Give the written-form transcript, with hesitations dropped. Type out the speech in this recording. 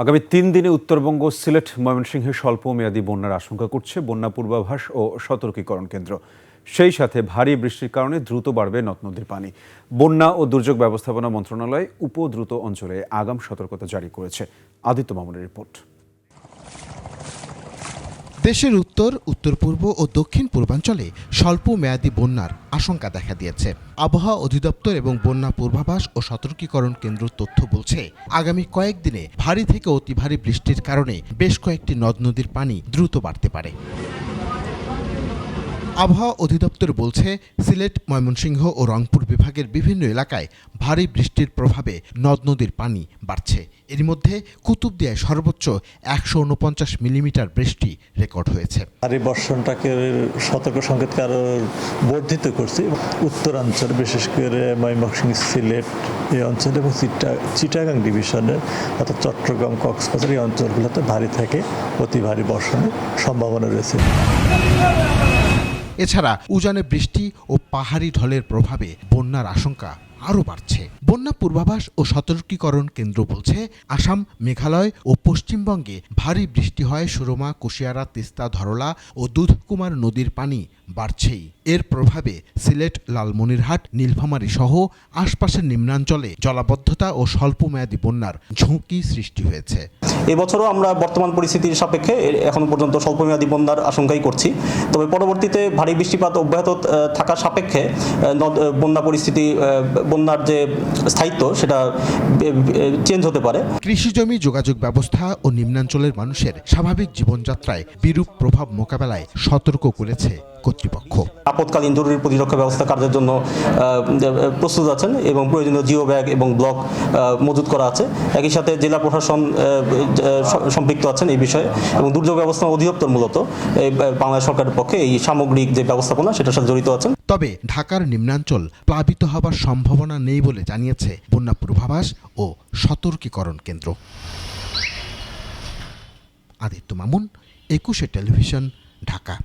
আগামী ৩ দিনে উত্তরবঙ্গ, সিলেট, ময়মনসিংহে স্বল্প মেয়াদী বন্যার আশঙ্কা করছে বন্যা পূর্বাভাস ও সতর্কীকরণ কেন্দ্র। সেই সাথে ভারী বৃষ্টির কারণে দ্রুত বাড়বে নদ নদীর পানি। বন্যা ও দুর্যোগ ব্যবস্থাপনা মন্ত্রণালয় উপদ্রুত অঞ্চলে আগাম সতর্কতা জারি করেছে। আদিত্য মামুনের রিপোর্ট। দেশের উত্তর, উত্তর পূর্ব ও দক্ষিণ পূর্বাঞ্চলে স্বল্প মেয়াদী বন্যার আশঙ্কা দেখা দিয়েছে। আবহাওয়া অধিদপ্তর এবং বন্যা পূর্বাভাস ও সতর্কীকরণ কেন্দ্র তথ্য বলছে, আগামী কয়েকদিনে ভারী থেকে অতি ভারী বৃষ্টির কারণে বেশ কয়েকটি নদ নদীর পানি দ্রুত বাড়তে পারে। আবহাওয়া অধিদপ্তর বলছে, সিলেট, ময়মনসিংহ ও রংপুর বিভাগের বিভিন্ন এলাকায় ভারী বৃষ্টির প্রভাবে নদ নদীর পানি বাড়ছে। এর মধ্যে কুতুবদিয়ায় সর্বোচ্চ ১৪৯ মিলিমিটার বৃষ্টি রেকর্ড হয়েছে। ভারী বর্ষণটাকে সতর্ক সংকেতকে আরো বর্ধিত করছে। উত্তরাঞ্চল, বিশেষ করে ময়মনসিংহ, সিলেট এই অঞ্চলে এবং চিটাগাং ডিভিশনের অর্থাৎ চট্টগ্রাম, কক্সবাজার এই অঞ্চলগুলোতে ভারী থেকে অতি ভারী বর্ষণের সম্ভাবনা রয়েছে। এছাড়া উজানে বৃষ্টি ও পাহাড়ি ঢলের প্রভাবে বন্যার আশঙ্কা আরও বাড়ছে। বন্যা পূর্বাভাস ও সতর্কীকরণ কেন্দ্র বলছে, আসাম, মেঘালয় ও পশ্চিমবঙ্গে ভারী বৃষ্টি হয় সুরমা, কুশিয়ারা, তিস্তা, ধরলা ও দুধকুমার নদীর পানি বাড়ছেই। এর প্রভাবে সিলেট, লালমনিরহাট, নীলফামারী সহ আশপাশের নিম্নাঞ্চলে জলাবদ্ধতা ও স্বল্পমেয়াদী বন্যার ঝুঁকি সৃষ্টি হয়েছে। এবছরও আমরা বর্তমান পরিস্থিতির সাপেক্ষে এখন পর্যন্ত স্বল্পমেয়াদী বন্যার আশঙ্কাই করছি। তবে পরবর্তীতে ভারী বৃষ্টিপাত অব্যাহত থাকার সাপেক্ষে বন্যা পরিস্থিতি, বন্যার যে স্থায়িত্ব সেটা চেঞ্জ হতে পারে। কৃষিজমি, যোগাযোগ ব্যবস্থা ও নিম্নাঞ্চলের মানুষের স্বাভাবিক জীবনযাত্রায় বিরূপ প্রভাব মোকাবেলায় সতর্ক করেছে কর্তৃপক্ষ। আপৎকালীন জরুরি প্রতিরক্ষা ব্যবস্থা কার্যের জন্য প্রস্তুত আছেন এবং প্রয়োজনীয় জিও ব্যাগ এবং ব্লক মজুত করা আছে। একই সাথে জেলা প্রশাসন সম্পৃক্ত আছেন এই বিষয়ে, এবং দুর্যোগ ব্যবস্থাপনা অধিদপ্তর মূলত বাংলাদেশ সরকারের পক্ষে এই সামগ্রিক যে ব্যবস্থাপনা সেটার সাথে জড়িত আছেন। তবে ঢাকার নিম্নাঞ্চল প্লাবিত হবার সম্ভাবনা নেই বলে জানিয়েছে বন্যা পূর্বাভাস ও সতর্কীকরণ কেন্দ্র। আদিত্য মামুন, ২১ টেলিভিশন, ঢাকা।